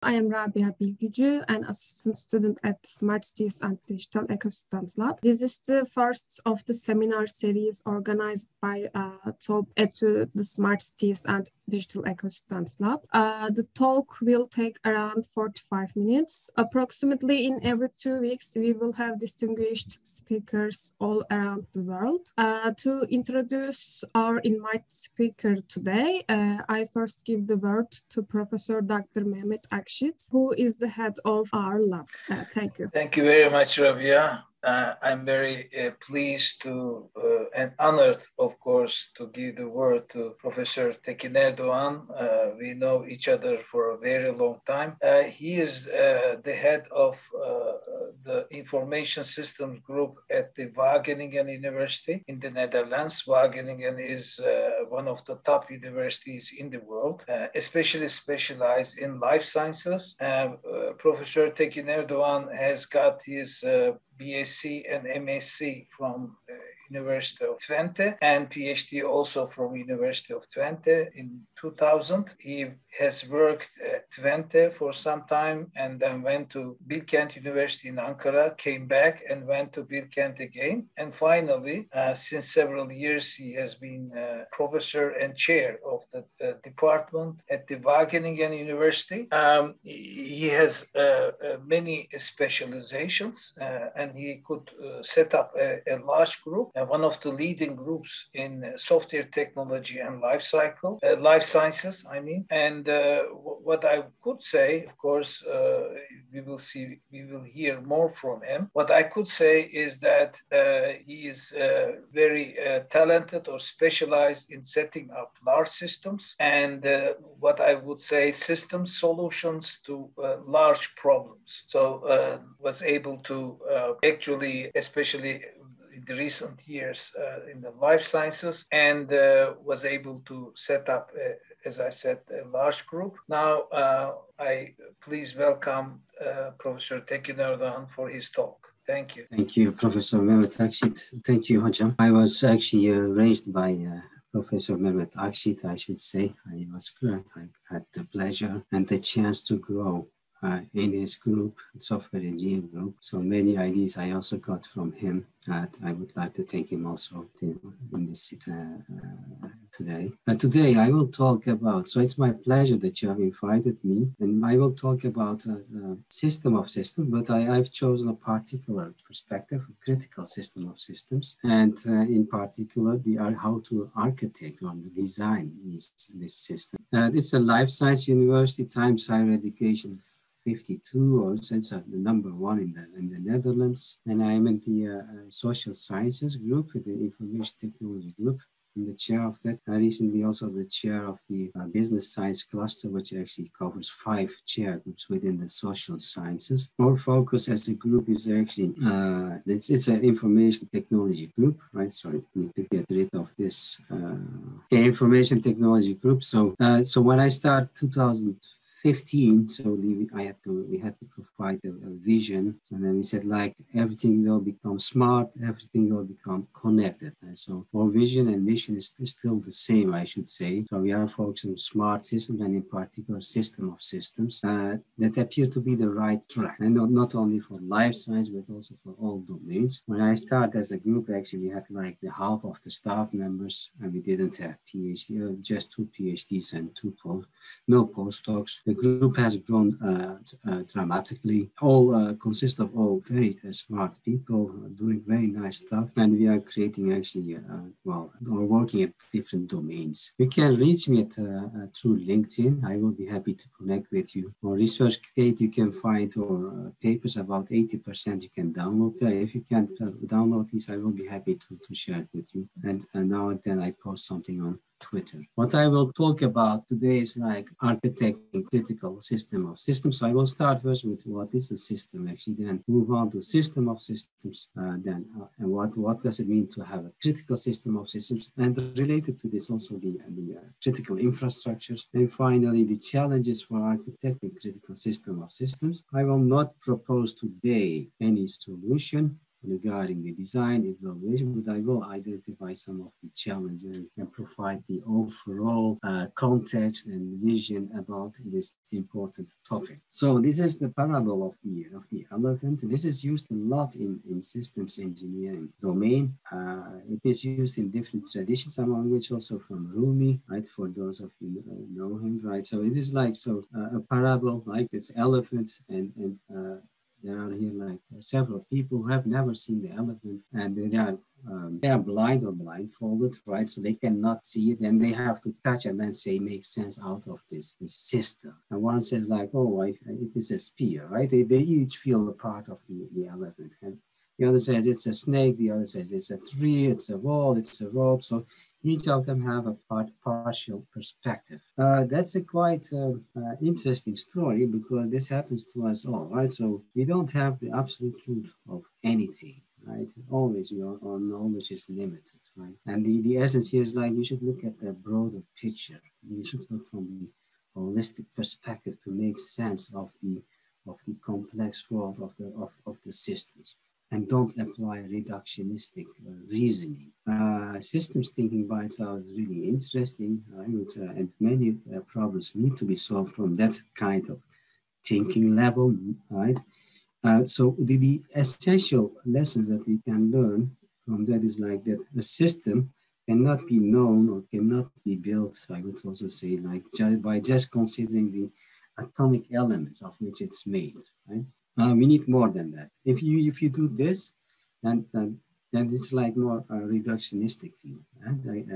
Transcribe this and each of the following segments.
I am Rabia Bilgücü, an assistant student at Smart Cities and Digital Ecosystems Lab. This is the first of the seminar series organized by TOP ETU, the Smart Cities and Digital Ecosystems Lab. The talk will take around 45 minutes. Approximately in every 2 weeks, we will have distinguished speakers all around the world. To introduce our invited speaker today, I first give the word to Professor Dr. Mehmet Akşit, who is the head of our lab. Thank you. Thank you very much, Rabia. I'm very pleased to and honored, of course, to give the word to Professor Tekinerdoğan. We know each other for a very long time. He is the head of the Information Systems Group at the Wageningen University in the Netherlands. Wageningen is one of the top universities in the world, especially specialized in life sciences. Professor Tekinerdoğan has got his BSc and MSc from University of Twente and PhD also from University of Twente in 2000. He has worked at Twente for some time and then went to Bilkent University in Ankara, came back and went to Bilkent again. And finally, since several years, he has been professor and chair of the department at the Wageningen University. He has many specializations and he could set up a large group, one of the leading groups in software technology and life sciences, I mean. And what I could say, of course, we will hear more from him. What I could say is that he is very talented or specialized in setting up large systems and what I would say system solutions to large problems. So was able to actually, especially in the recent years in the life sciences and was able to set up, as I said, a large group. Now, I please welcome Professor Tekinerdoğan for his talk. Thank you. Thank you, Professor Mehmet Akşit. Thank you, Hocam. I was actually raised by Professor Mehmet Akşit, I should say. I had the pleasure and the chance to grow in his group, software engineering group. So many ideas I also got from him. I would like to thank him also in this today. Today I will talk about, so it's my pleasure that you have invited me, and I will talk about a system of systems, but I've chosen a particular perspective, a critical system of systems, and in particular, how to architect or design this system. It's a life science university, Times Higher Education 52, or so it's the number one in the Netherlands, and I'm in the social sciences group, the information technology group. I'm the chair of that. Recently also the chair of the business science cluster, which actually covers 5 chair groups within the social sciences. Our focus as a group is actually, it's an information technology group, right? Sorry, I need to get rid of this information technology group. So when I started 2015, so we had to provide a vision, and then we said like everything will become smart, everything will become connected. And so our vision and mission is still the same, I should say. So we are focusing on smart systems and in particular system of systems that appear to be the right track, and not only for life science but also for all domains. When I started as a group, actually we had like the half of the staff members, and we didn't have PhD, just 2 PhDs and no postdocs. The group has grown dramatically. All consist of all very smart people doing very nice stuff, and we are creating actually, or working at different domains. You can reach me at through LinkedIn. I will be happy to connect with you. On ResearchGate, you can find our papers, about 80% you can download there. If you can't download these, I will be happy to share it with you. And now and then I post something on Twitter. What I will talk about today is like architecting critical system of systems. So I will start first with what is a system, actually, then move on to system of systems, and what does it mean to have a critical system of systems, and related to this also the critical infrastructures, and finally the challenges for architecting critical system of systems. I will not propose today any solution. regarding the design evaluation, but I will identify some of the challenges and provide the overall context and vision about this important topic. So this is the parable of the elephant. This is used a lot in systems engineering domain. It is used in different traditions, among which also from Rumi, right? For those of you who know him, right? So it is like a parable, like this elephant, and there are here like several people who have never seen the elephant, and they are blind or blindfolded, right? So they cannot see it, and they have to touch and then say make sense out of this system. And one says like, oh, it is a spear, right? They each feel a part of the elephant, and the other says it's a snake. The other says it's a tree, it's a wall, it's a rope. So each of them have a partial perspective. That's a quite interesting story, because this happens to us all, right? So we don't have the absolute truth of anything, right? Always our knowledge is limited, right? And the essence here is like you should look at the broader picture. You should look from the holistic perspective to make sense of the complex world of the systems. And don't apply reductionistic reasoning. Systems thinking by itself is really interesting, and many problems need to be solved from that kind of thinking level, right? So the essential lessons that we can learn from that is like that a system cannot be known or cannot be built, I would also say, like by just considering the atomic elements of which it's made, right? We need more than that. If you do this, then it's like more a reductionistic view, right?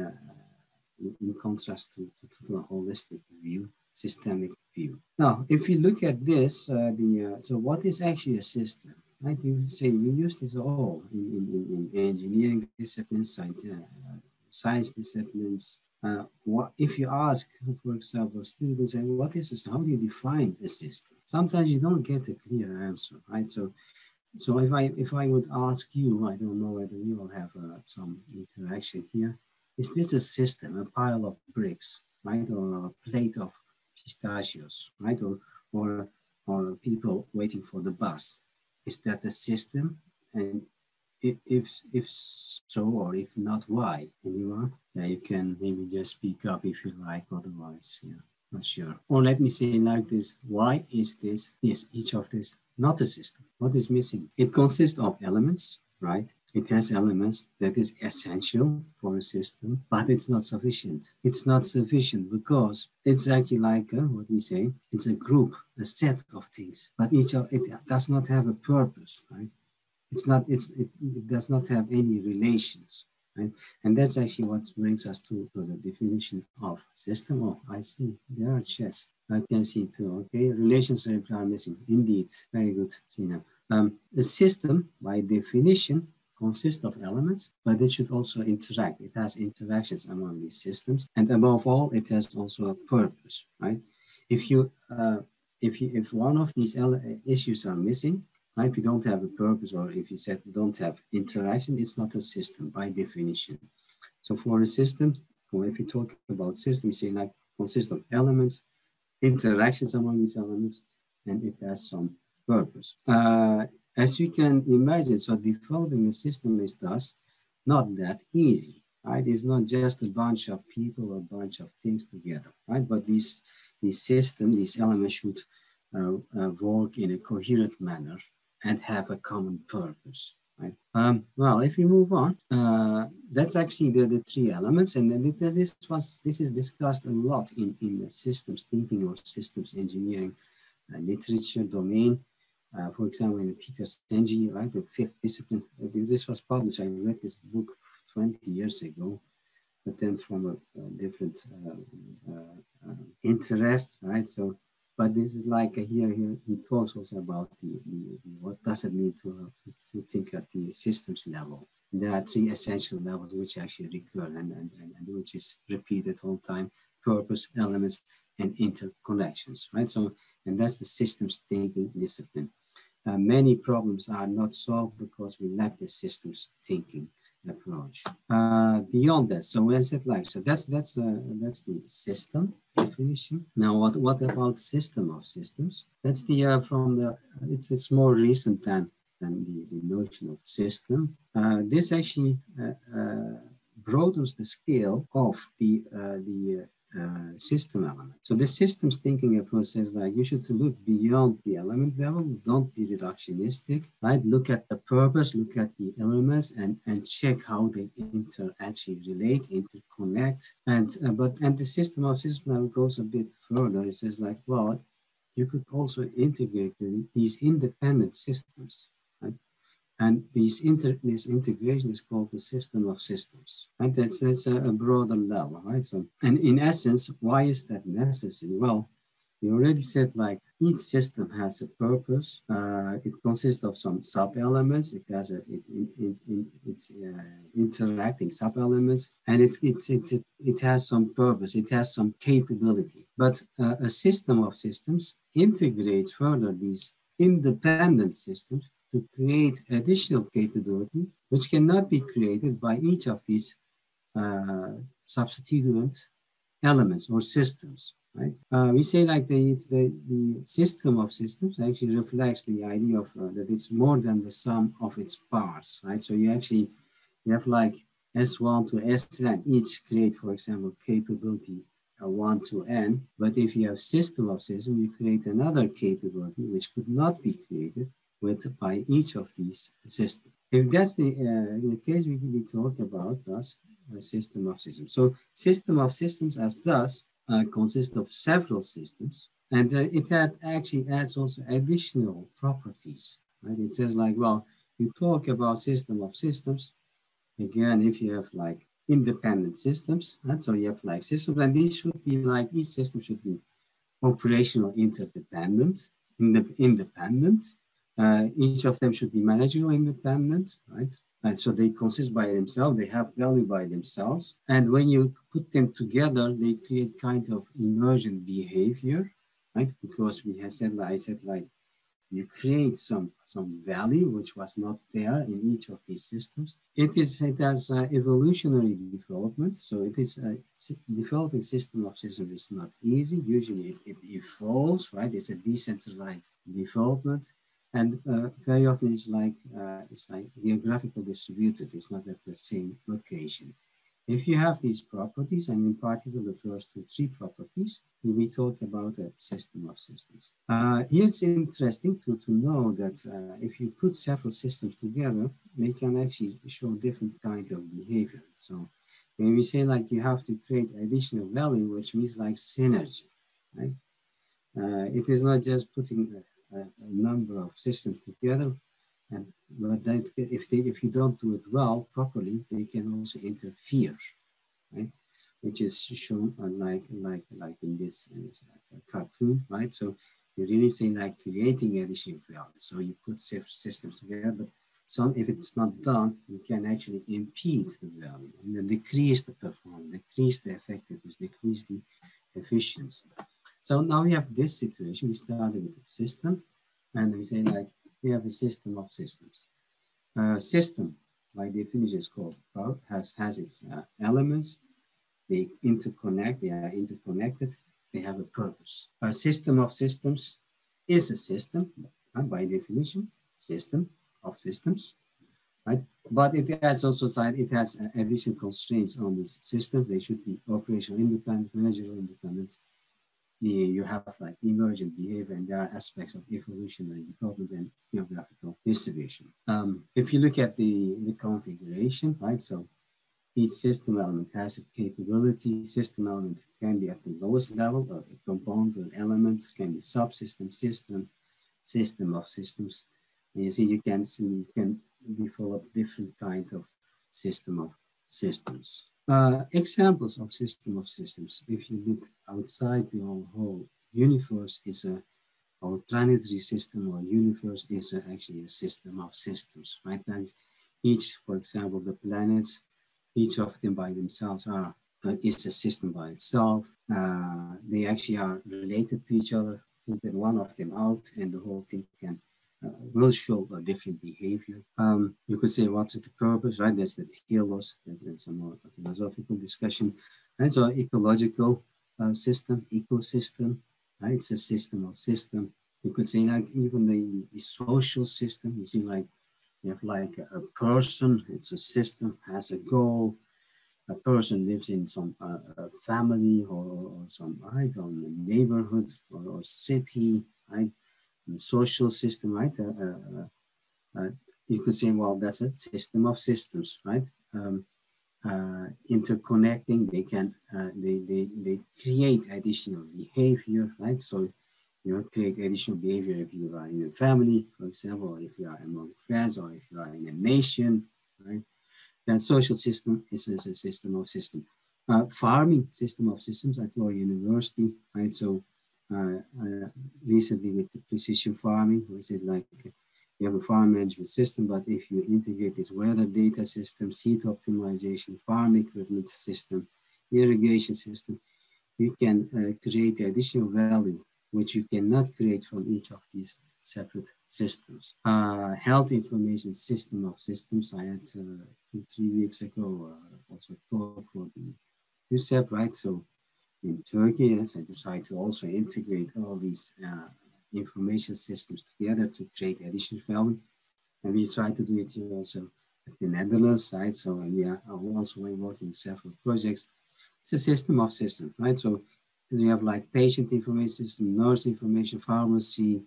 In contrast to the holistic view, systemic view. Now, if you look at this, so what is actually a system? Right? You would say we use this all in engineering disciplines, science disciplines. What if you ask, for example, students, what is this? How do you define a system? Sometimes you don't get a clear answer, right? So if I would ask you, I don't know whether we will have some interaction here. Is this a system, a pile of bricks, right, or a plate of pistachios, right, or people waiting for the bus? Is that a system? And if so, or if not, why? Anyone? Yeah, you can maybe just speak up if you like, otherwise, yeah, not sure. Or let me say like this, why is each of this not a system? What is missing? It consists of elements, right? It has elements that is essential for a system, but it's not sufficient. It's not sufficient because it's actually like what we say, it's a group, a set of things, but each of it does not have a purpose, right? It does not have any relations, right? And that's actually what brings us to the definition of system. Oh, I see, there are chess. I can see too, okay, relations are missing. Indeed, very good, Sina. A system, by definition, consists of elements, but it should also interact. It has interactions among these systems, and above all, it has also a purpose, right? If one of these issues are missing, if you don't have a purpose, or if you said you don't have interaction, it's not a system by definition. So for a system, or if you talk about systems, you say like consists of elements, interactions among these elements, and it has some purpose. As you can imagine, so developing a system is thus not that easy, right? It's not just a bunch of people or a bunch of things together, right? But these systems, these elements should work in a coherent manner and have a common purpose, right? Well, if we move on, that's actually the three elements, and then this is discussed a lot in systems thinking or systems engineering literature domain. For example, in Peter Senge, right, the fifth discipline. This was published. I read this book 20 years ago, but then from a different interest, right? So. But this is like here he talks also about the what does it mean to think at the systems level. And there are three essential levels which actually recur and which is repeated all the time: purpose, elements, and interconnections, right? So, and that's the systems thinking discipline. Many problems are not solved because we lack the systems thinking approach. Beyond that, so where is it like? So that's the system definition. Now, what about system of systems? That's it's more recent than than the notion of system. This actually broadens the scale of the system element. So the systems thinking approach says like you should look beyond the element level, don't be reductionistic, right? Look at the purpose, look at the elements and check how they actually relate, interconnect. And the system of systems level goes a bit further. It says like, well, you could also integrate these independent systems, right? And this integration is called the system of systems, right? That's a broader level, right? So, and in essence, why is that necessary? Well, we already said like each system has a purpose. It consists of some sub-elements. It has it's interacting sub-elements, and it has some purpose. It has some capability. But a system of systems integrates further these independent systems to create additional capability, which cannot be created by each of these substituent elements or systems, right? We say like the system of systems actually reflects the idea of that it's more than the sum of its parts, right? So you have like S1 to Sn, each create, for example, capability 1 to n, but if you have system of systems, you create another capability which could not be created by each of these systems. If that's the case, we talk about thus a system of systems. So system of systems as thus consists of several systems, and it actually adds also additional properties, right? It says like, well, you talk about system of systems, again, if you have like independent systems, right? So you have like systems, and these should be like, each system should be operational interdependent, independent. Each of them should be managerial independent, right? And so they consist by themselves, they have value by themselves. And when you put them together, they create kind of emergent behavior, right? Because I said like, you create some value which was not there in each of these systems. It has evolutionary development. So it is developing system of systems is not easy. Usually it evolves, right? It's a decentralized development. And very often it's like geographical distributed. It's not at the same location. If you have these properties, and in particular the first 3 properties, we talk about a system of systems. Here it's interesting to know that if you put several systems together, they can actually show different kinds of behavior. So when we say like you have to create additional value, which means like synergy, right? It is not just putting a number of systems together, but that if you don't do it well properly, they can also interfere, right? Which is shown like in this cartoon, right? So you really say like creating additional value. So you put systems together, but if it's not done, you can actually impede the value and then decrease the performance, decrease the effectiveness, decrease the efficiency. So now we have this situation. We started with a system, and we say like we have a system of systems. System, by definition, is called has its elements. They interconnect. They are interconnected. They have a purpose. A system of systems is a system, by definition, system of systems, right? But it has also additional constraints on this system. They should be operational independent, managerial independent. You have like emergent behavior, and there are aspects of evolutionary development and geographical distribution. If you look at the configuration, right? So each system element has a capability. System element can be at the lowest level, or a component or an element, can be subsystem, system of systems. And you see, you can develop different kind of system of systems. Examples of system of systems. If you look outside the whole universe, our planetary system or universe is actually a system of systems, right? And each, for example, the planets, each of them by themselves is a system by itself. They actually are related to each other. Put one of them out, and the whole thing will show a different behavior. You could say, what's the purpose, right? That's the telos. That's a more philosophical discussion. And so ecological system, ecosystem, right? It's a system of system. you could say like even the social system, you see like you have like a person, it's a system, has a goal. A person lives in some family or some, I don't know, neighborhood or city, right? And social system, right? You could say, well, that's a system of systems, right? Interconnecting, they can, they create additional behavior, right? So create additional behavior if you are in a family, for example, or if you are among friends, or if you are in a nation, right? That social system is a system of systems. Farming system of systems at our university, right? So recently with the precision farming, we said like you have a farm management system, but if you integrate this weather data system, seed optimization, farm equipment system, irrigation system, you can create additional value, which you cannot create from each of these separate systems. Health information system of systems. I had 2-3 weeks ago also talk for the USEP, right? So in Turkey, yes, I try to also integrate all these information systems together to create additional value. And we try to do it here also at the Netherlands, right? So we are also working several projects. It's a system of systems, right? So you have like patient information system, nurse information, pharmacy,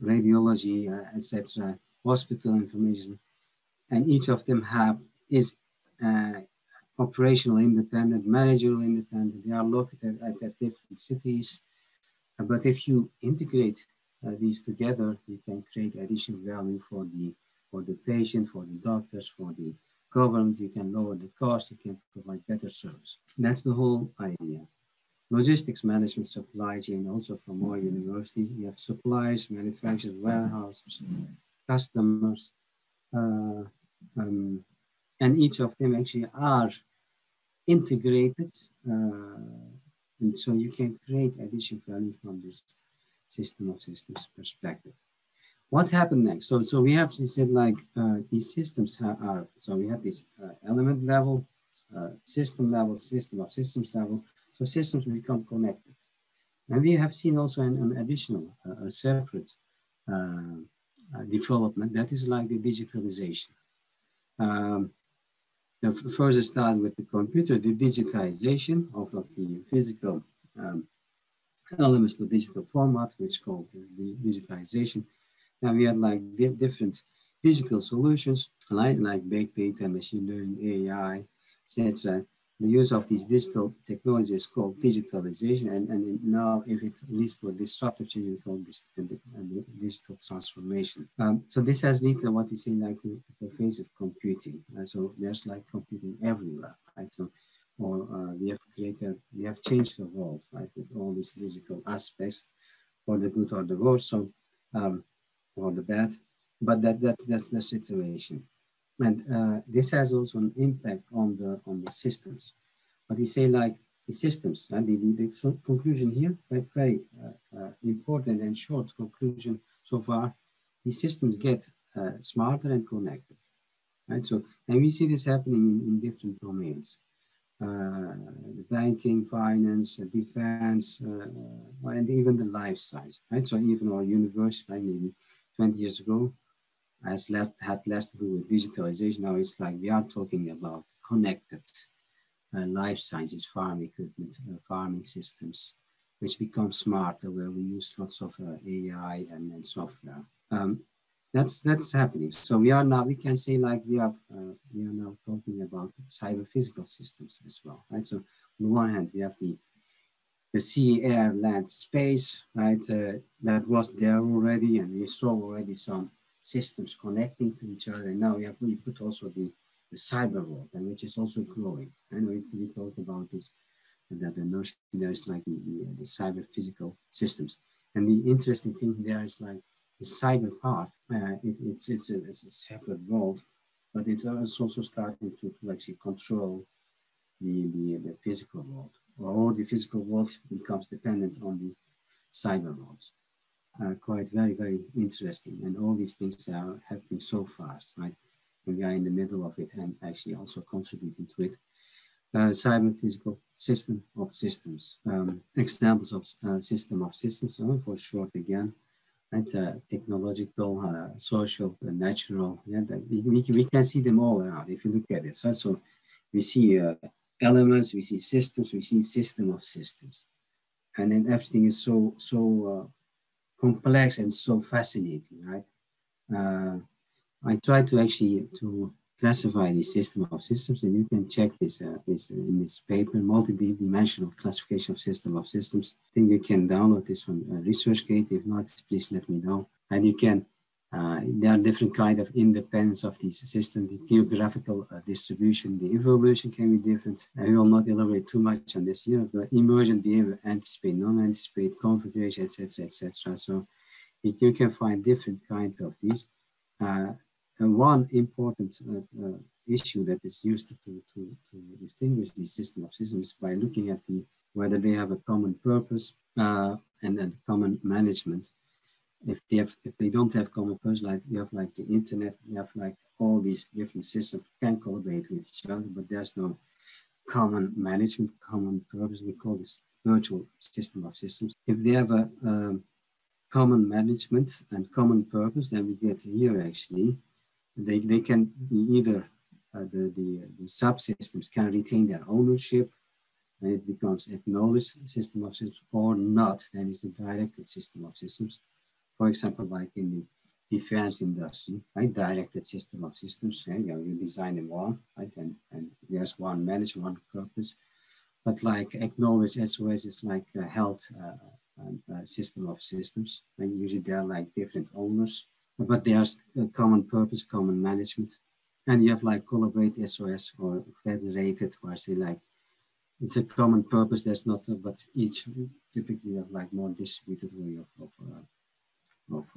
radiology, etc., hospital information, and each of them is operational independent, managerial independent. They are located at different cities, but if you integrate these together, you can create additional value for the patient, for the doctors, for the government. You can lower the cost. You can provide better service. That's the whole idea. Logistics management, supply chain, also from our university. We have suppliers, manufacturers, warehouses, customers, and each of them actually are integrated. And so you can create additional value from this system of systems perspective. What happened next? So we have said like these systems are, so we have this element level, system level, system of systems level. So systems become connected. And we have seen also an additional, a separate development that is like the digitalization. The first start with the computer, the digitization of the physical elements to digital format, which is called the digitization. Now we had like different digital solutions, like big data, machine learning, AI, etc. The use of these digital technologies is called digitalization, and now if it leads to a disruptive change, we call this digital transformation. So this has led to what we say like the pervasive computing. So there's like computing everywhere, right? So, or we have changed the world, right, with all these digital aspects, for the good or the worse, so or the bad. But that's the situation. And this has also an impact on the systems. But we say like the systems, and the conclusion here, very important and short conclusion so far, these systems get smarter and connected, right? So, and we see this happening in different domains. The banking, finance, defense, and even the life science, right? So even our university, maybe 20 years ago, had less to do with digitalization. Now it's like we are talking about connected life sciences, farm equipment, farming systems, which become smarter, where we use lots of AI and software. That's happening. So we can say like we are now talking about cyber physical systems as well, right? So on the one hand, we have the sea, air, land, space, right? That was there already, and we saw already some systems connecting to each other. And now we put also the cyber world, and which is also growing. And we talk about this, that there's like the cyber physical systems. And the interesting thing there is like the cyber part. It's a separate world, but it's also starting to actually control the physical world, or the physical world becomes dependent on the cyber world. Quite very, very interesting. And all these things are happening so fast, right? And we are in the middle of it and actually also contributing to it. Cyber physical system of systems. Examples of system of systems, for short again. right? Technological, social, natural. Yeah, we can see them all around if you look at it. So we see elements, we see systems, we see system of systems, and then everything is so complex and so fascinating, right? I try to actually to classify the system of systems, and you can check this in this paper, multi-dimensional classification of system of systems. I think you can download this from ResearchGate. If not, please let me know. And you can, there are different kind of independence of these systems, the geographical distribution, the evolution can be different. I will not elaborate too much on this, but emergent behavior, anticipate, non-anticipate, configuration, etc., etc. So you can find different kinds of these. And one important issue that is used to distinguish these system of systems by looking at whether they have a common purpose and then common management. If they don't have common purpose, like you have like the internet, you have like all these different systems can collaborate with each other, but there's no common management, common purpose. We call this virtual system of systems. If they have a common management and common purpose, then we get here actually. They can be either the subsystems can retain their ownership and it becomes acknowledged system of systems, or not, and it's a directed system of systems. For example, like in the defense industry, right? Directed system of systems, right? You design them one, right? And there's one management, one purpose. But like acknowledged SOS is like a health system of systems, and usually they are like different owners. But there's a common purpose, common management. And you have like collaborate SOS or federated, where I say like, it's a common purpose, there's not, but each typically have like more distributed way of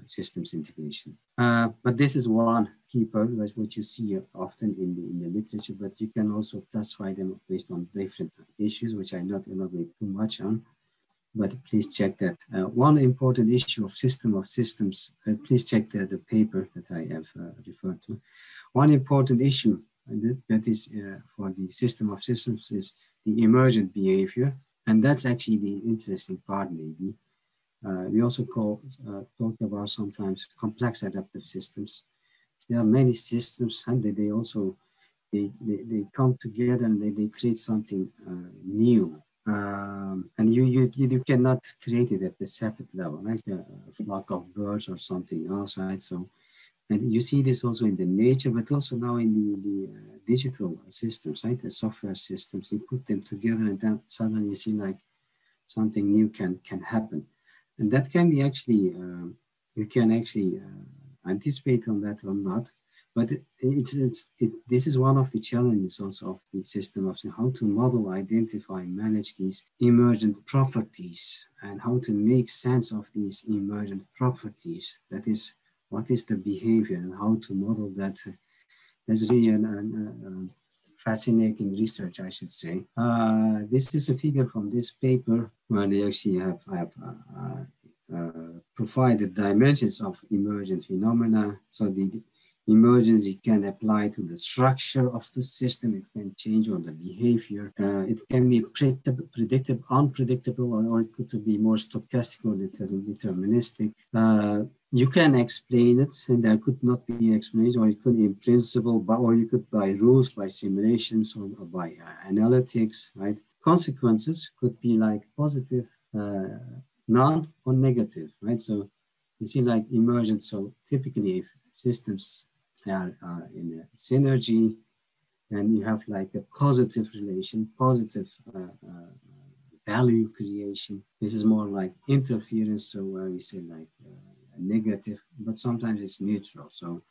systems integration. But this is one key purpose, that's what you see often in the literature, but you can also classify them based on different issues, which I not elaborate too much on. But please check that. One important issue of system of systems, please check the paper that I have referred to. One important issue that is for the system of systems is the emergent behavior. And that's actually the interesting part maybe. We also talk about sometimes complex adaptive systems. There are many systems and they also, they come together and they create something new. And you cannot create it at the separate level, like a flock of birds or something else, right? So, and you see this also in the nature, but also now in the digital systems, right? The software systems, you put them together and then suddenly you see like something new can happen. And that can be actually, you can actually anticipate on that or not. But this is one of the challenges also of the system of how to model, identify, manage these emergent properties and how to make sense of these emergent properties. That is, what is the behavior and how to model that. That's really a fascinating research, I should say. This is a figure from this paper where they actually have provided dimensions of emergent phenomena. So the emergence you can apply to the structure of the system. It can change on the behavior. It can be predictable, unpredictable, or it could be more stochastic or deterministic. You can explain it, and there could not be explanation, or it could be in principle, or you could by rules, by simulations, or by analytics, right? Consequences could be like positive, none, or negative, right? So you see like emergent. So typically if systems are in a synergy, and you have like a positive relation, positive value creation. This is more like interference, so where we say like negative, but sometimes it's neutral. So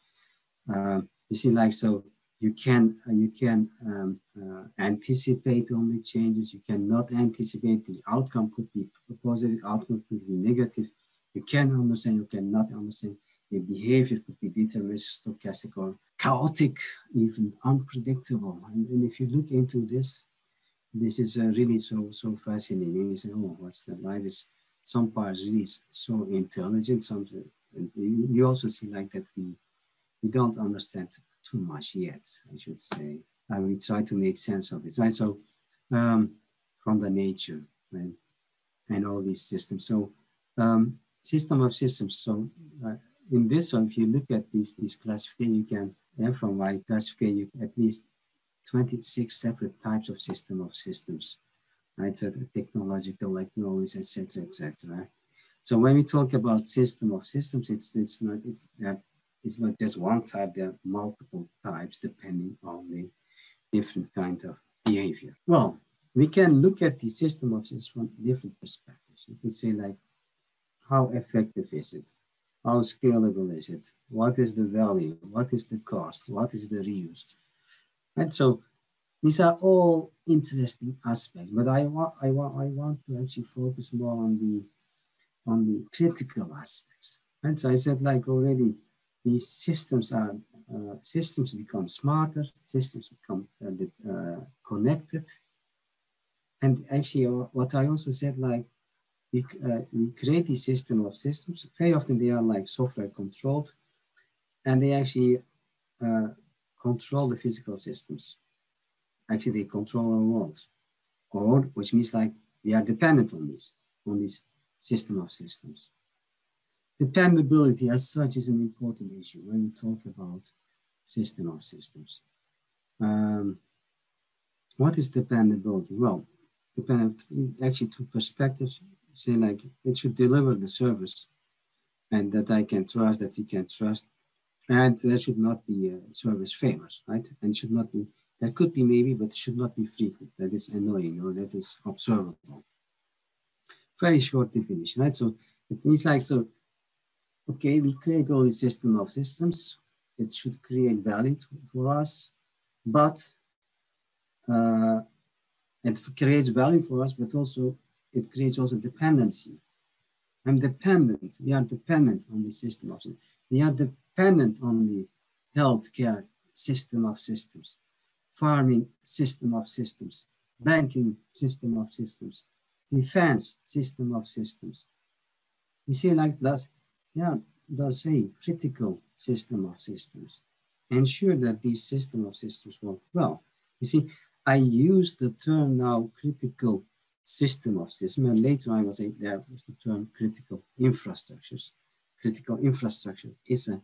you see like, so you can anticipate only changes. You cannot anticipate. The outcome could be positive, outcome could be negative. You can understand, you cannot understand. The behavior could be deterministic, stochastic, or chaotic, even unpredictable. And if you look into this, this is really so fascinating. You say, oh, what's that? Life is some parts really so intelligent. Some, and you also see like that we don't understand too much yet, I should say. And we try to make sense of it, right? So from the nature, right? And all these systems. So system of systems. So in this one, if you look at these classification, you can, from my classification, you at least 26 separate types of system of systems, right? So the technological, like knowledge, etc., etc. So when we talk about system of systems, it's not just one type. There are multiple types depending on the different kind of behavior. Well, we can look at the system of systems from different perspectives. You can say, like, how effective is it? How scalable is it? What is the value? What is the cost? What is the reuse? And so these are all interesting aspects, but I want to actually focus more on the critical aspects. And so I said, like, already, these systems are systems become smarter, systems become connected, and actually, what I also said, like, we create this system of systems. Very often they are like software controlled, and they actually control the physical systems. Actually, they control our world, or which means, like, we are dependent on this system of systems. Dependability as such is an important issue when we talk about system of systems. What is dependability? Well, actually, two perspectives. Say, like, it should deliver the service, and that I can trust, that we can trust, and there should not be service failures, right? And should not be, there could be maybe, but should not be frequent, that is annoying or that is observable. Very short definition, right? So it means, like, so, okay, we create all this system of systems. It should create value for us, but it creates value for us, but also it creates also dependency. I'm dependent. We are dependent on the system of systems. We are dependent on the healthcare system of systems, farming system of systems, banking system of systems, defense system of systems. We see, like, that's a critical system of systems. Ensure that these system of systems work well. You see, I use the term now critical system of system, and later I will say there was the term critical infrastructures. Critical infrastructure is a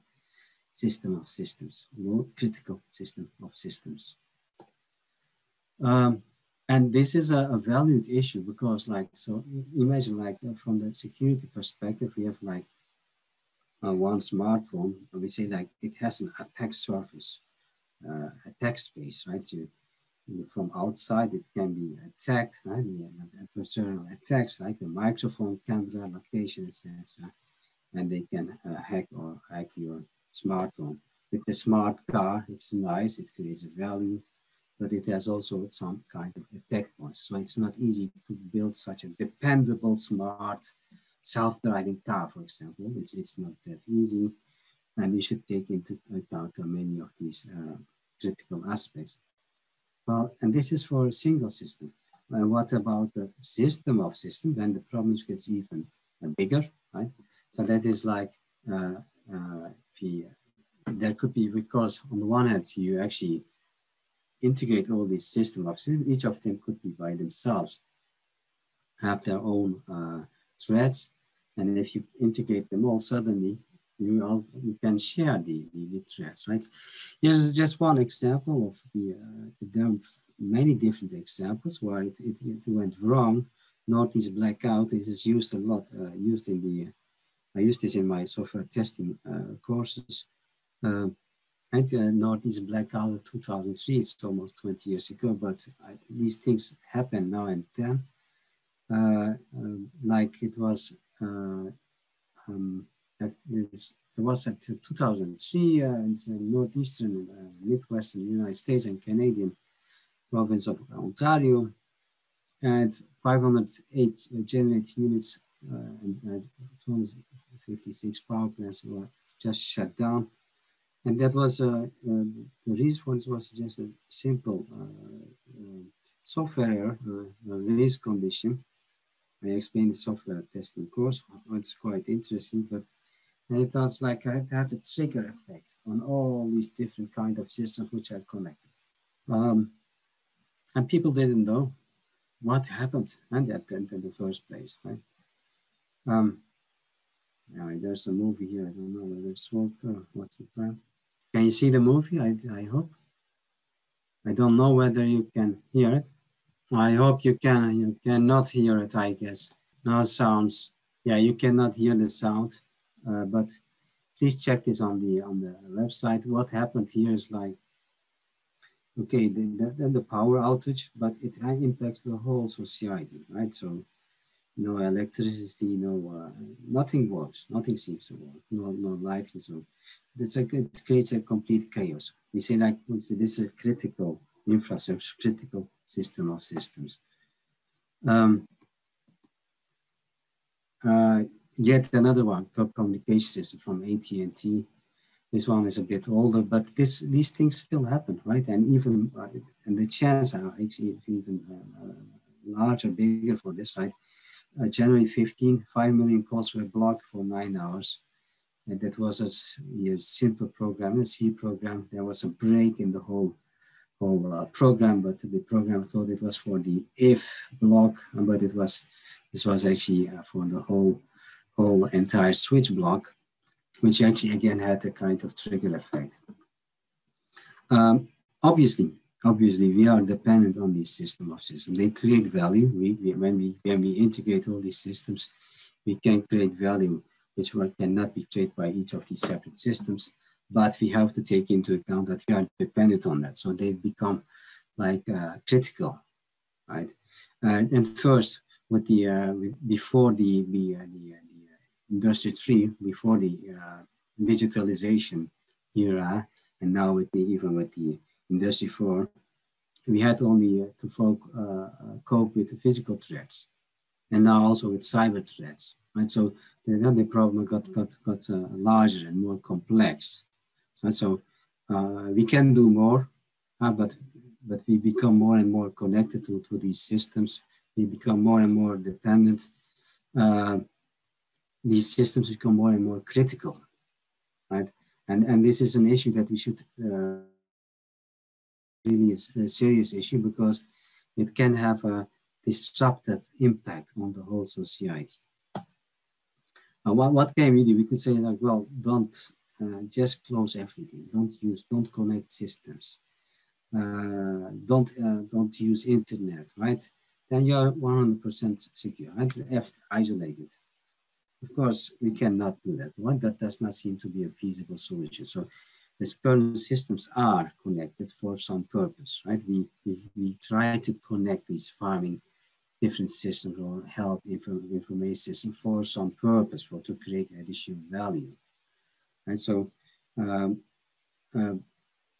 system of systems, critical system of systems. And this is a valued issue because, like, so imagine, like, from the security perspective, we have, like, one smartphone, and we say, like, it has an attack surface, attack space, right? From outside, it can be attacked, right? The adversarial attacks, like the microphone, camera, location, etc. And they can hack your smartphone. With the smart car, it's nice, it creates a value, but it has also some kind of attack points. So it's not easy to build such a dependable, smart, self-driving car, for example. It's not that easy, and we should take into account many of these critical aspects. Well, and this is for a single system. What about the system of systems? Then the problems gets even bigger, right? So that is like there could be, because on the one hand, you actually integrate all these systems of systems. Each of them could be by themselves, have their own threads, and if you integrate them all, suddenly you can share the threads, right? Here's just one example of there are many different examples where it went wrong. Northeast Blackout, this is used a lot, I used this in my software testing courses. Northeast Blackout 2003, it's almost 20 years ago, but these things happen now and then. Like it was, it was at 2003 in the northeastern, midwestern United States and Canadian province of Ontario, and 508 generating units and 256 power plants were just shut down. And that was the reason was just a simple software error, release condition. I explained the software testing course. It's quite interesting, but it was like I had a trigger effect on all these different kind of systems which are connected. And people didn't know what happened and that in the first place, right? Anyway, there's a movie here. I don't know whether it's working. What's the plan? Can you see the movie? I hope. I don't know whether you can hear it. I hope you can. You cannot hear it, I guess. No sounds. Yeah, you cannot hear the sound. But please check this on the website. What happened here is like, okay, the power outage, but it impacts the whole society, right? So no electricity, nothing works, nothing seems to work, no lighting. So it creates a complete chaos. We say like, this is a critical infrastructure, critical system of systems. Yet another one, communication system from AT&T. This one is a bit older, but these things still happen, right? And even and the chances are actually even larger, bigger for this, right? January 15, 5 million calls were blocked for 9 hours. And that was a simple program, a C program. There was a break in the whole program, but the program thought it was for the if block, but this was actually for the whole entire switch block, which actually again had a kind of trigger effect. Obviously, we are dependent on these system of systems. They create value. When we integrate all these systems, we can create value, which cannot be created by each of these separate systems. But we have to take into account that we are dependent on that. So they become like critical, right? And first, with before the Industry 3, before the digitalization era, and now even with the Industry 4, we had only to cope with the physical threats, and now also with cyber threats, right? So then the problem got larger and more complex. So we can do more, but we become more and more connected to these systems. We become more and more dependent. These systems become more and more critical, right? And this is an issue that we should really a serious issue, because it can have a disruptive impact on the whole society. What can we do? We could say like, well, don't just close everything. Don't connect systems. Don't use internet, right? Then you are 100% secure, right? Isolated. Of course, we cannot do that. That does not seem to be a feasible solution. So these current systems are connected for some purpose, right? We try to connect these farming different systems or health information systems for some purpose, to create additional value. And so,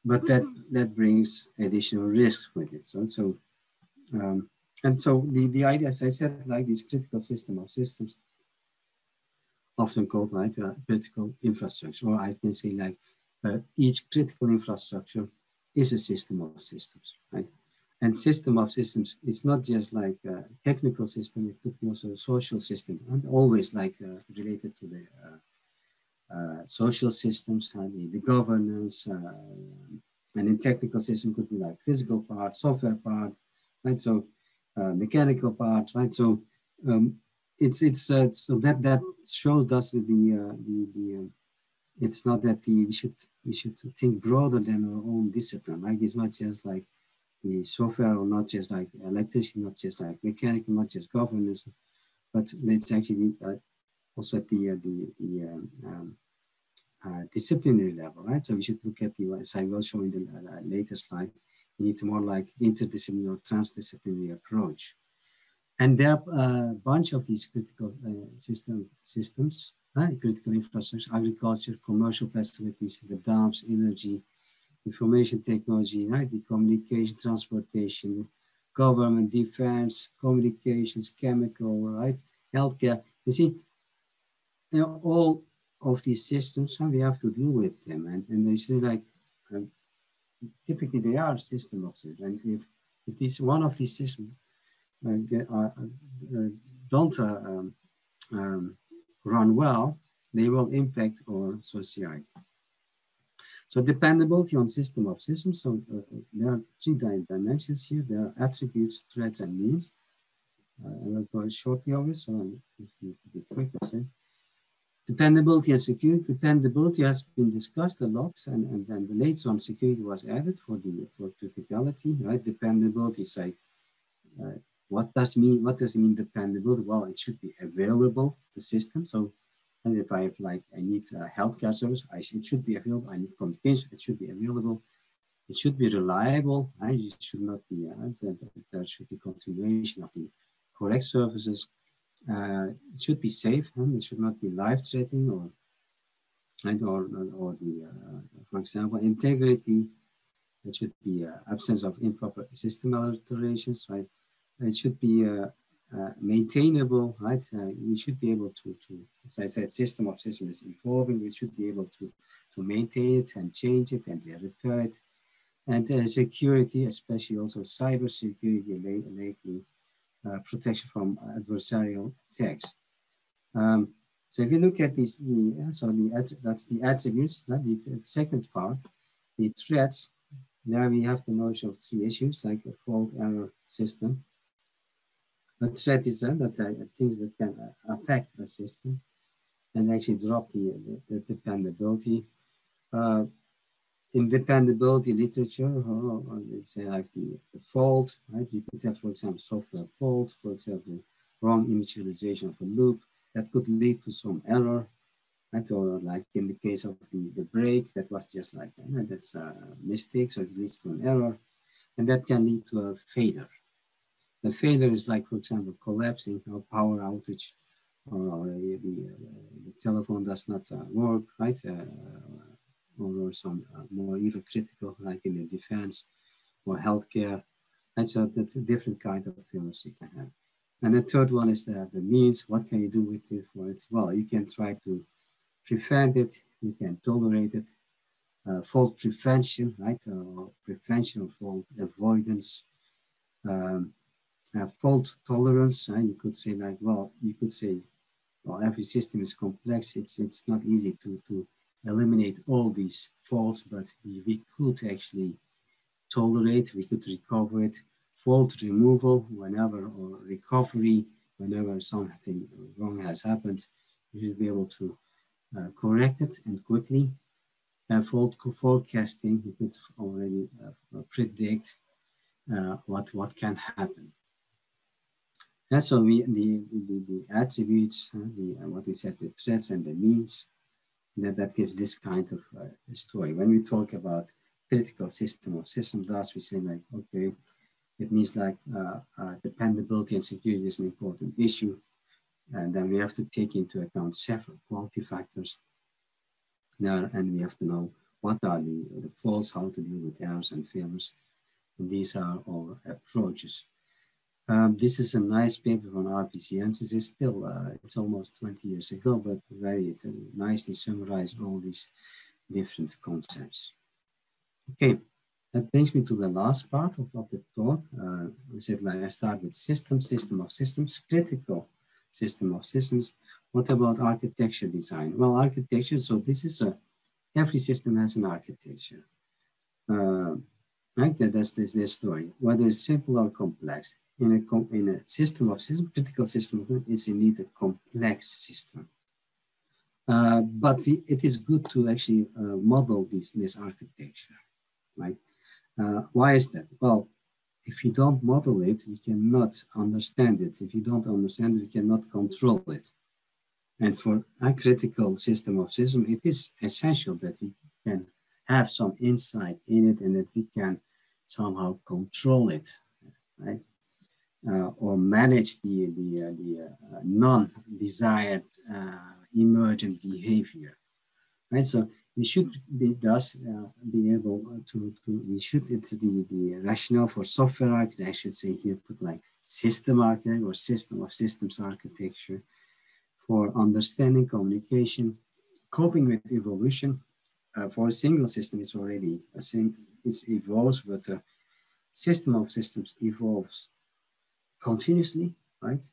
but that brings additional risks with it. So the idea, as I said, like this critical system of systems, often called like critical infrastructure, or I can say like each critical infrastructure is a system of systems, right? And system of systems, it's not just like a technical system, it could be also a social system, and always like related to the social systems, the governance, and in technical system could be like physical part, software part, right? So mechanical part, right? So so that shows us it's not that we should think broader than our own discipline, right? It's not just like the software, or not just like electricity, not just like mechanical, not just governance, but it's actually also at the disciplinary level, right? So we should look at as I will show in the later slide, we need more like interdisciplinary or transdisciplinary approach. And there are a bunch of these critical systems, critical infrastructure, agriculture, commercial facilities, the dams, energy, information technology, right? The communication, transportation, government, defense, communications, chemical, right? Healthcare. You see, all of these systems, we have to deal with them. And they say like, typically they are a system of systems. And if this one of these systems don't run well, they will impact our society. So dependability on system of systems. So there are 3 dimensions here. There are attributes, threats, and means. I will go shortly over this, so I'll be quick. Dependability and security. Dependability has been discussed a lot, and then later on security was added for criticality, right? Dependability is like, what does it mean dependability? Well, it should be available, the system. So, and if I need a healthcare service, it should be available. I need communication, it should be available. It should be reliable, right? It should not be, there should be continuation of the correct services. It should be safe, and it should not be life-threatening, or for example, integrity. It should be absence of improper system alterations, right? It should be maintainable, right? We should be able to, as I said, system of systems is evolving. We should be able to maintain it and change it and repair it. And security, especially also cyber security lately, protection from adversarial attacks. So if you look at this, that's the attributes. The second part, the threats. There we have the notion of three issues, like a fault, error, system. A threat is things that can affect the system and actually drop the dependability. In dependability literature, let's say like the fault, right? You could have, for example, software fault, for example, wrong initialization of a loop that could lead to some error, right? Or like in the case of the brake, that was just like, that's a mistake, so it leads to an error, and that can lead to a failure. The failure is like, for example, collapsing or power outage, or the telephone does not work, right? Or some more even critical, like in the defense or healthcare. And so that's a different kind of failures you can have. And the third one is the means. What can you do with it for it? Well, you can try to prevent it. You can tolerate it. Fault prevention, right? Prevention of fault avoidance. Fault tolerance. You could say like, well, every system is complex. It's not easy to eliminate all these faults, but we could actually tolerate, we could recover it. Fault removal whenever, or recovery whenever something wrong has happened, you should be able to correct it and quickly. Fault forecasting, you could already predict what can happen. And so the attributes, what we said, the threats and the means, that gives this kind of story. When we talk about critical system of systems, thus we say like, okay, it means like dependability and security is an important issue. And then we have to take into account several quality factors. Now, and we have to know what are the faults, how to deal with errors and failures. And these are our approaches. This is a nice paper from RPCN. This is still, it's almost 20 years ago, but very nicely summarized all these different concepts. Okay, that brings me to the last part of the talk. I said, like, I start with system of systems, critical system of systems. What about architecture design? Well, architecture, so this is every system has an architecture. Right, that's this story, whether it's simple or complex. In a system of systems, critical system, it's indeed a complex system. But it is good to actually model this architecture, right? Why is that? Well, if you don't model it, we cannot understand it. If you don't understand it, we cannot control it. And for a critical system of systems, it is essential that we can have some insight in it and that we can somehow control it, right? Or manage the non-desired emergent behavior, right? So we should be able to it's the rationale for software architecture, I should say here, put like system architecture or system of systems architecture for understanding, communication, coping with evolution. For a single system, it's already it evolves, but a system of systems evolves continuously, right?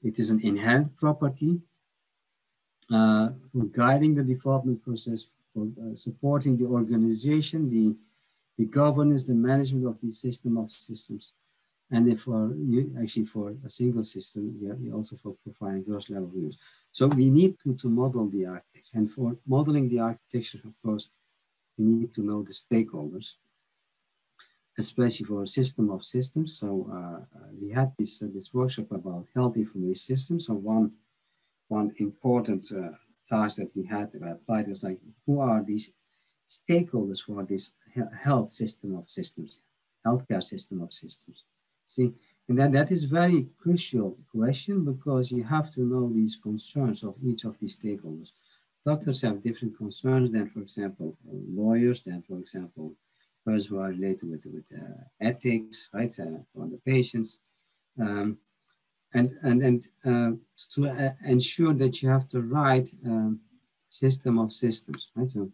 It is an inherent property for guiding the development process, for supporting the organization, the governance, the management of the system of systems. And if for you actually for a single system, you also for providing gross level views. So we need to model the architecture. And for modeling the architecture, of course, we need to know the stakeholders, especially for a system of systems. So we had this workshop about health information systems. So one important task that we had applied was like, who are these stakeholders for this health system of systems, healthcare system of systems? See, and that is very crucial question, because you have to know these concerns of each of these stakeholders. Doctors have different concerns than, for example, lawyers, than, for example, those who are related with ethics, right, on the patients. And to ensure that you have the right system of systems, right? So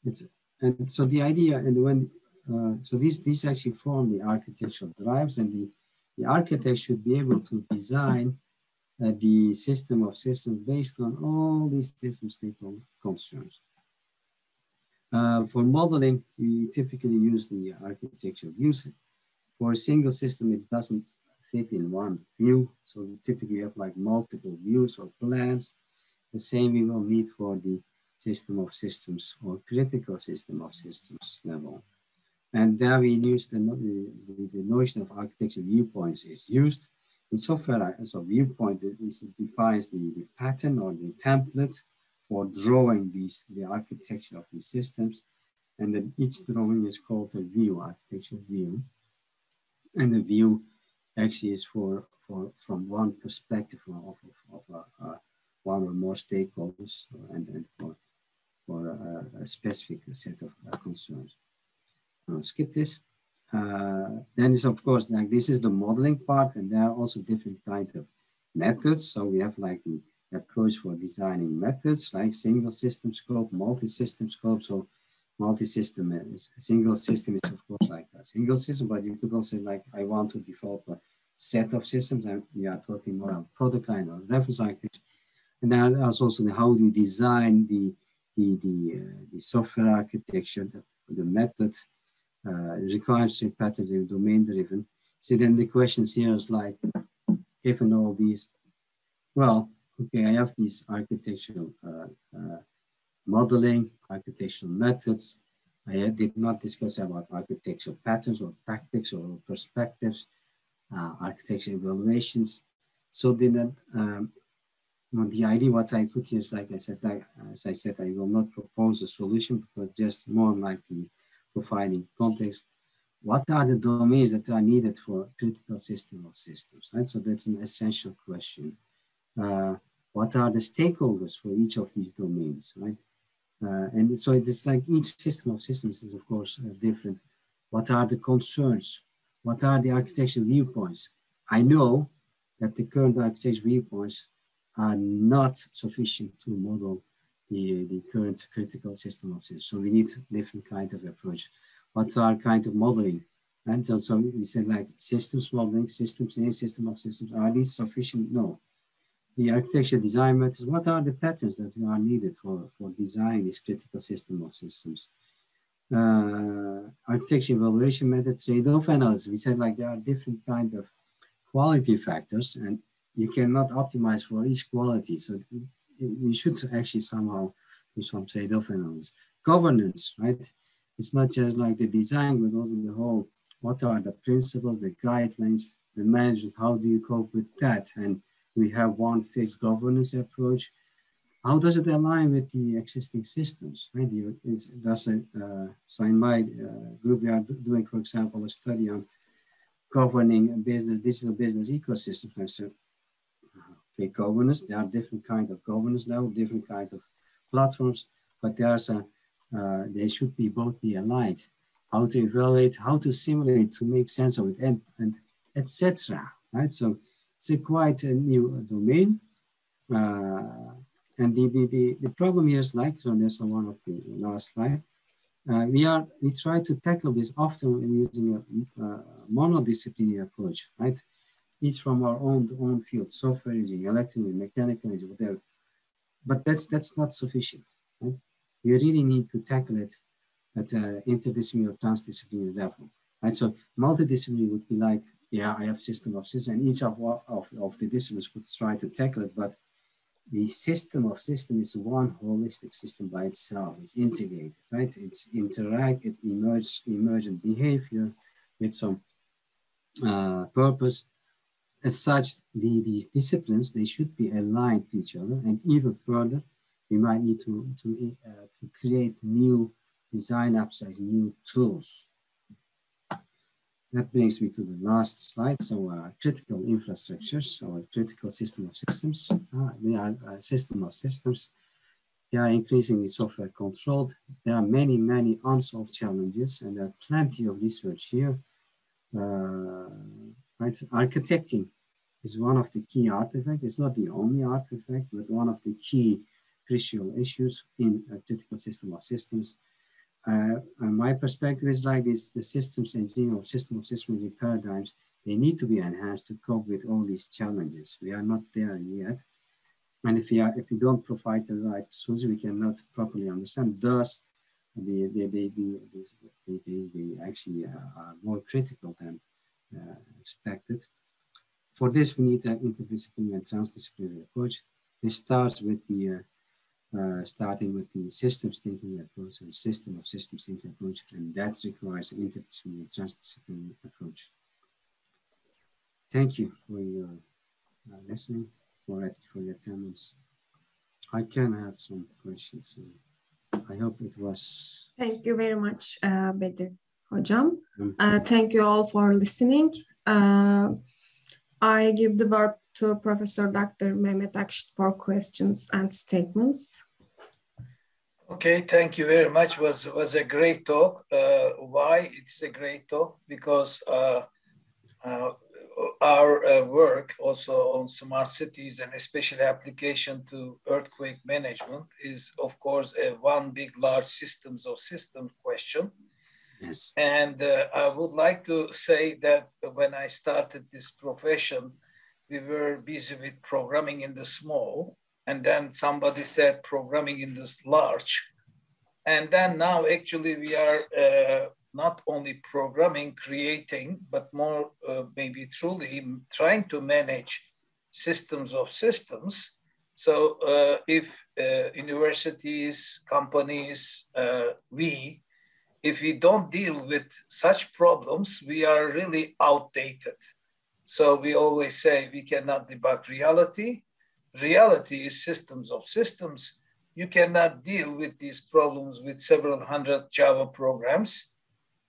it's, and so the idea, and when so these actually form the architectural drives, and the architect should be able to design the system of systems based on all these different stakeholder concerns. For modeling, we typically use the architectural views. For a single system, it doesn't fit in one view, so we typically have like multiple views or plans. The same we will need for the system of systems or critical system of systems level. And there we use the notion of architectural viewpoints is used. In software, so viewpoint defines the pattern or the template for drawing the architecture of these systems. And then each drawing is called a view, architectural view. And the view actually is from one perspective of one or more stakeholders, and for a specific set of concerns. I'll skip this. Then is, of course, like this is the modeling part, and there are also different kinds of methods. So we have like the approach for designing methods, like single system scope, multi-system scope. So multi-system is a single system is of course like a single system, but you could also like, I want to develop a set of systems, and we are talking more about product line or reference architecture. And then also how do you design the software architecture, the method, requires a pattern domain driven. So then the questions here is like, given all these, well, okay, I have these architectural modeling, architectural methods. I did not discuss about architectural patterns or tactics or perspectives, architectural evaluations. So then the idea what I put here is, like I said, as I said, I will not propose a solution, because just more like the providing context. What are the domains that are needed for critical system of systems, right? So that's an essential question. What are the stakeholders for each of these domains, right? And so it's like each system of systems is, of course, different. What are the concerns? What are the architectural viewpoints? I know that the current architectural viewpoints are not sufficient to model the current critical system of systems. So we need different kind of approach. What are kind of modeling? And so we said like systems modeling, systems in system of systems, are these sufficient? No. The architecture design methods, what are the patterns that are needed for designing this critical system of systems? Architecture evaluation method, trade-off analysis. We said like there are different kind of quality factors, and you cannot optimize for each quality. So you should actually somehow do some trade-off analysis. Governance, right? It's not just like the design, but also the whole, what are the principles, the guidelines, the management, how do you cope with that? And we have one fixed governance approach. How does it align with the existing systems, right? So in my group, we are doing, for example, a study on governing a business, digital business ecosystem. So, okay, governance, there are different kinds of governance now, different kinds of platforms, but they should be both be aligned. How to evaluate, how to simulate, to make sense of it, and etc. Right? So it's quite a new domain. And the problem here is like, so there's one of the last slide. We try to tackle this often using a monodisciplinary approach, right? Each from our own field, software engineering, electrical, mechanical engineering, whatever. But that's not sufficient, right? You really need to tackle it at interdisciplinary or transdisciplinary level, right? So multidisciplinary would be like yeah, I have system of systems, and each of the disciplines could try to tackle it, but the system of systems is one holistic system by itself. It's integrated, right? It's emergent behavior with some purpose. As such, these disciplines, they should be aligned to each other, and even further, we might need to create new design abstracts, new tools. That brings me to the last slide. So critical infrastructures or critical system of systems. They are a system of systems. They are increasingly software controlled. There are many, many unsolved challenges, and there are plenty of research here. Right? Architecting is one of the key artifacts. It's not the only artifact, but one of the key crucial issues in a critical system of systems. And my perspective is like this: the systems engineering or system of systems engineering paradigms, they need to be enhanced to cope with all these challenges. We are not there yet. And if we don't provide the right solution, we cannot properly understand. Thus, they actually are more critical than expected. For this, we need an interdisciplinary and transdisciplinary approach. This starts with the starting with the systems thinking approach and system of systems thinking approach, and that requires an interdisciplinary and transdisciplinary approach. Thank you for your listening, for your attendance. I can have some questions. So I hope it was. Thank you very much, Bedir Hocam. Thank you all for listening. I give the word to Professor Dr. Mehmet Akşit for questions and statements. Okay, thank you very much. Was a great talk. Why it's a great talk? Because our work also on smart cities and especially application to earthquake management is, of course, one big, large systems of systems question. Yes. And I would like to say that when I started this profession, we were busy with programming in the small, and then somebody said programming in this large. And then now actually we are not only programming, creating, but more maybe truly trying to manage systems of systems. So if universities, companies, if we don't deal with such problems, we are really outdated. So we always say we cannot debug reality. Reality is systems of systems. You cannot deal with these problems with several hundred Java programs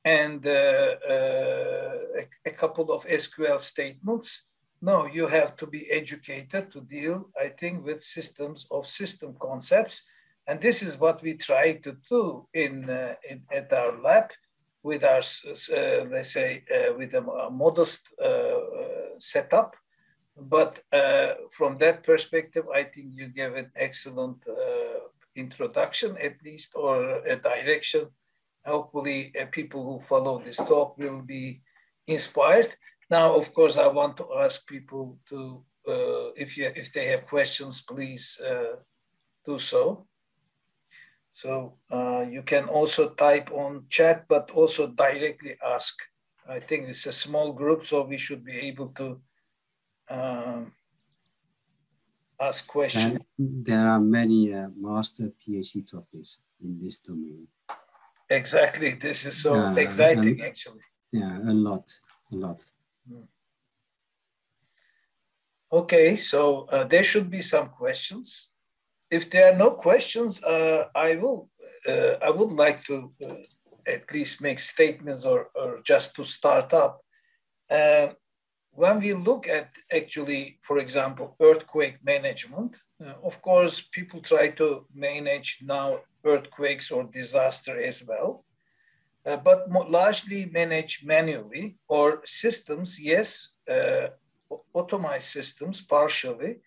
and a couple of SQL statements. No, you have to be educated to deal, I think, with systems of system concepts. And this is what we try to do at our lab with our, let's say, with a modest setup. But from that perspective, I think you gave an excellent introduction, at least, or a direction. Hopefully, people who follow this talk will be inspired. Now, of course, I want to ask people to, if they have questions, please do so. So you can also type on chat, but also directly ask. I think it's a small group, so we should be able to ask questions. There are many master PhD topics in this domain. Exactly. This is so exciting, actually. Yeah, a lot. Okay, so there should be some questions. If there are no questions, I would like to at least make statements or just to start up. When we look at actually, for example, earthquake management, of course, people try to manage now earthquakes or disaster as well, but largely manage manually or systems, yes, automized systems partially,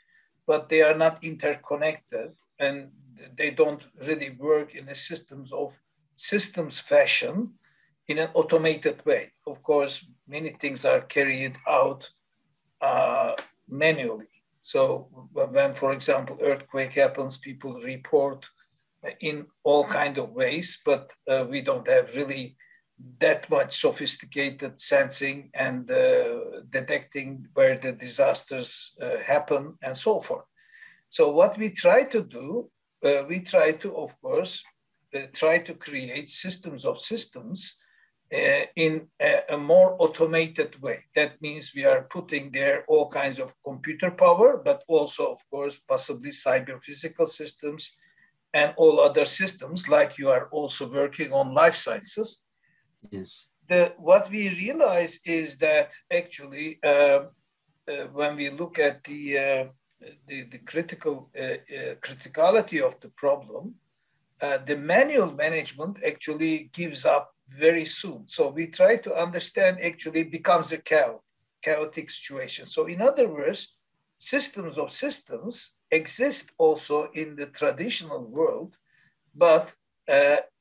but they are not interconnected and they don't really work in a systems fashion in an automated way. Of course, many things are carried out manually. So when, for example, earthquake happens, people report in all kinds of ways, but we don't have really that much sophisticated sensing and detecting where the disasters happen and so forth. So what we try to do, we try to, of course, try to create systems of systems in a more automated way. That means we are putting there all kinds of computer power, but also, of course, possibly cyber physical systems and all other systems, like you are also working on life sciences. Yes. What we realize is that actually, when we look at the criticality of the problem, the manual management actually gives up very soon. So we try to understand, actually becomes a chaotic situation. So in other words, systems of systems exist also in the traditional world, but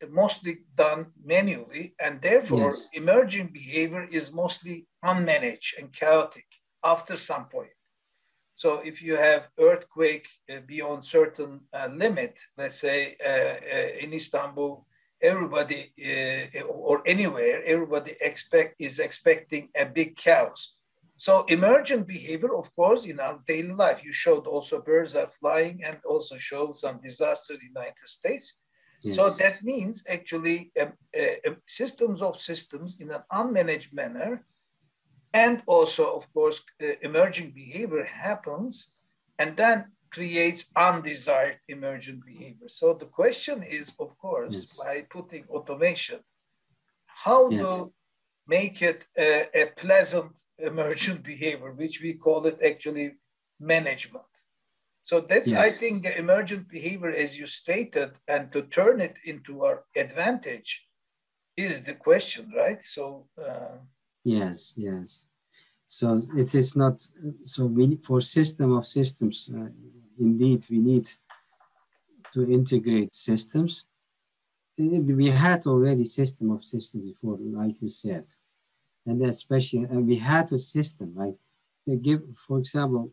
mostly done manually, and therefore yes. emerging behavior is mostly unmanaged and chaotic after some point. So if you have earthquake beyond certain limit, let's say in Istanbul, everybody or anywhere, everybody is expecting a big chaos. So emergent behavior, of course, in our daily life, you showed also birds are flying and also showed some disasters in the United States. Yes. So that means actually systems of systems in an unmanaged manner, and also, of course, emerging behavior happens and then creates undesired emergent behavior. So the question is, of course, yes. by putting automation, how yes. to make it a pleasant emergent behavior, which we call it actually management. So that's, yes. I think, the emergent behavior, as you stated, and to turn it into our advantage is the question, right? So yes, yes. So it is not, so we, for system of systems, indeed, we need to integrate systems. We had already system of systems before, like you said, and especially, and we had a system, like, give, for example,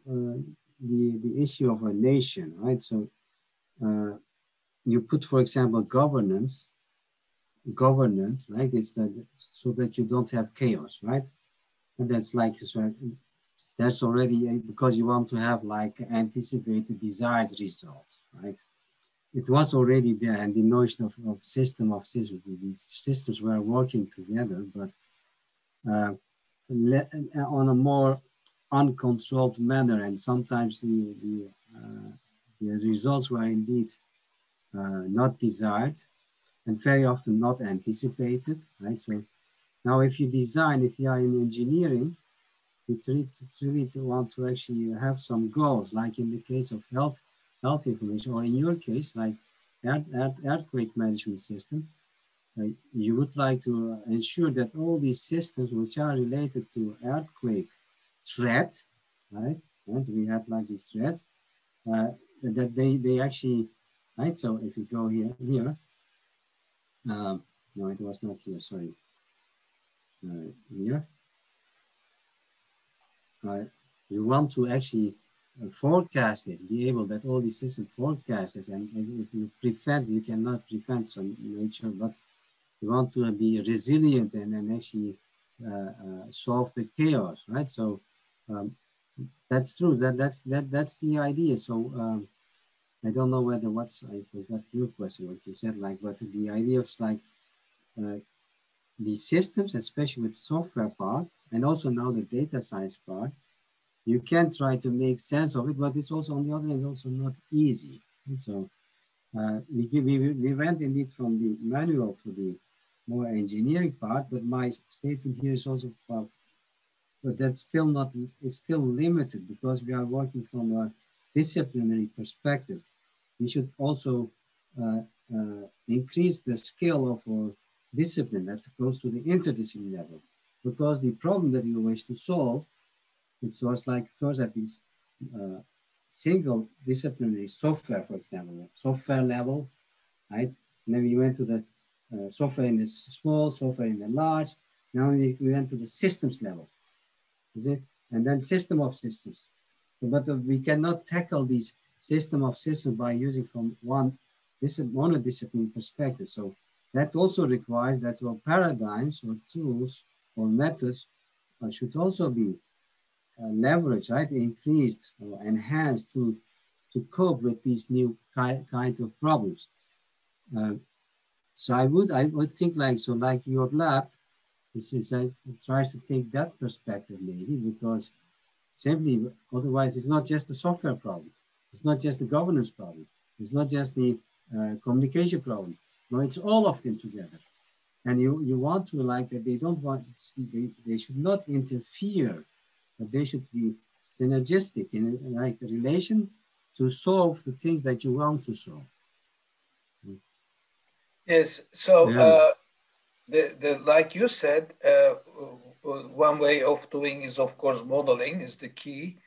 the issue of a nation, right? So you put, for example, governance, right? It's that, so that you don't have chaos, right? And that's like, so that's already, because you want to have like anticipate the desired result, right? It was already there, and the notion of system of systems, the systems were working together, but on a more uncontrolled manner, and sometimes the results were indeed not desired, and very often not anticipated, right? So now, if you design, if you are in engineering, you really want to actually have some goals, like in the case of health information, or in your case, like earthquake management system. You would like to ensure that all these systems which are related to earthquake threat, right? And we have like these threats, that they actually, right? So if you go here, no, it was not here, sorry. Here. You want to actually forecast it, be able that all these systems forecast it, and if you prevent, you cannot prevent some nature, but you want to be resilient and actually solve the chaos, right? So that's true. That's the idea. So I don't know whether I forgot your question, what you said, like, but the idea of like these systems, especially with software part, and also now the data science part, you can try to make sense of it, but it's also, on the other hand, also not easy. And so we went indeed from the manual to the more engineering part, but my statement here is also, but that's still not, it's still limited, because we are working from a disciplinary perspective. We should also increase the scale of our discipline that goes to the interdisciplinary level, because the problem that you wish to solve, it was like first at this single disciplinary software, for example, software level, right? And then we went to the software in the small, software in the large. Now we went to the systems level, is it? And then system of systems. But we cannot tackle these system of systems by using from one monodisciplinary perspective. So that also requires that our paradigms or tools or methods should also be leveraged, right, increased or enhanced to cope with these new kind of problems. So I would think like your lab, tries to take that perspective maybe, because simply otherwise it's not just the software problem, it's not just the governance problem, it's not just the communication problem. No, it's all of them together. And you want to like that they should not interfere, but they should be synergistic in like a relation to solve the things that you want to solve. Yes, so Yeah. like you said, one way of doing is, of course, modeling is the key.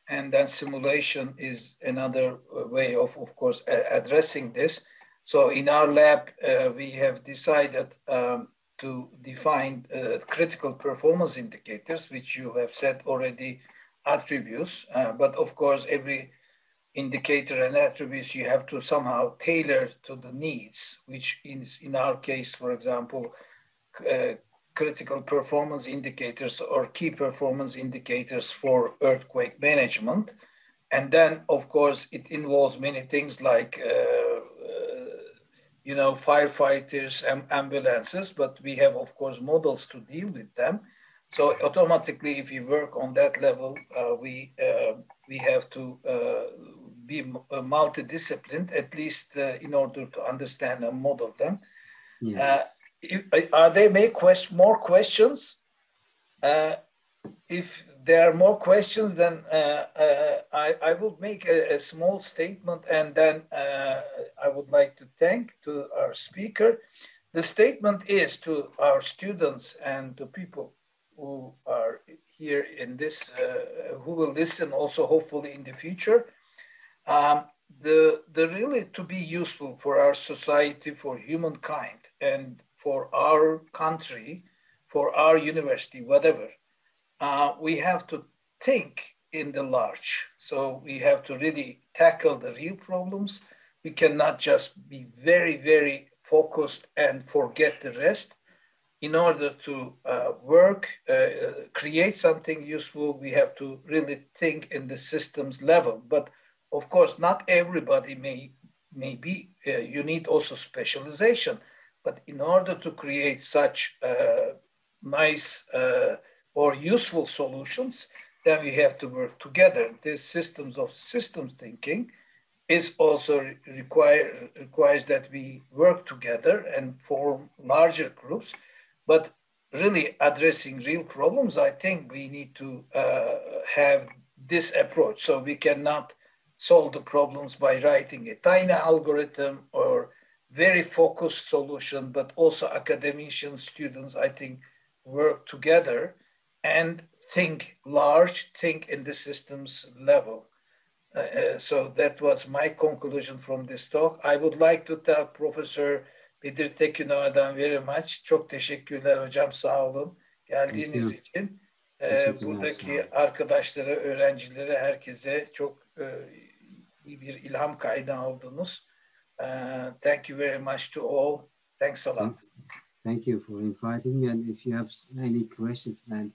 And then simulation is another way of course, addressing this. So in our lab, we have decided to define critical performance indicators, which you have said already attributes. But of course, every indicator and attributes you have to somehow tailor to the needs, which is in our case, for example, critical performance indicators or key performance indicators for earthquake management. And then, of course, it involves many things like, firefighters and ambulances, but we have, of course, models to deal with them. So automatically, if you work on that level, we have to be multidisciplined, at least in order to understand and model them. Yes. Are there more questions? If there are more questions, then I will make a small statement, and then I would like to thank to our speaker. The statement is to our students and to people who are here in this, who will listen also hopefully in the future. The really to be useful for our society, for humankind, and for our country, for our university, whatever, we have to think in the large. So we have to really tackle the real problems. We cannot just be very, very focused and forget the rest. In order to create something useful, we have to really think in the systems level. But of course, not everybody may be, you need also specialization. But in order to create such nice or useful solutions, then we have to work together. This systems thinking is also requires that we work together and form larger groups. But really addressing real problems, I think we need to have this approach. So we cannot solve the problems by writing a tiny algorithm or very focused solution, but also academicians, students, I think, work together and think large, think in the systems level. So that was my conclusion from this talk. I would like to thank Professor Bedir Tekinerdoğan very much. Çok teşekkürler hocam, sağ olun geldiğiniz için. Buradaki arkadaşlara, öğrencilere, herkese çok iyi bir ilham kaynağı oldunuz. Thank you very much to all. Thanks a lot. Thank you for inviting me. And if you have any questions, then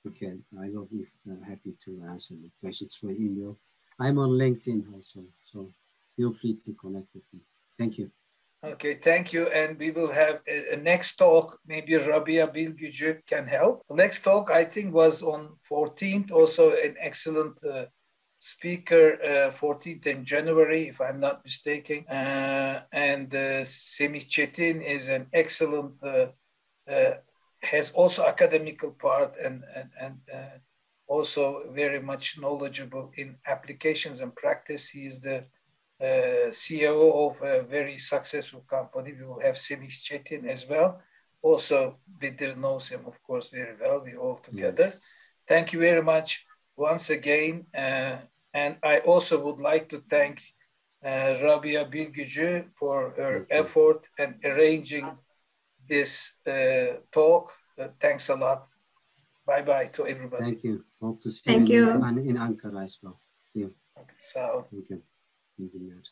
I will be happy to answer the questions through email. I'm on LinkedIn also, so feel free to connect with me. Thank you. Okay, thank you. And we will have a next talk. Maybe Rabia Bilgücü can help. The next talk, I think, was on 14th, also an excellent speaker, 14th in January, if I'm not mistaken. And Semih Çetin is an excellent, has also academical part and also very much knowledgeable in applications and practice. He is the CEO of a very successful company. We will have Semih Çetin as well. Also, Bedir knows him, of course, very well. We all together. Yes. Thank you very much once again. And I also would like to thank Rabia Bilgücü for her effort and arranging this talk. Thanks a lot. Bye-bye to everybody. Thank you. Hope to see you in Ankara as well. See you. Okay, so. Thank you. Thank you.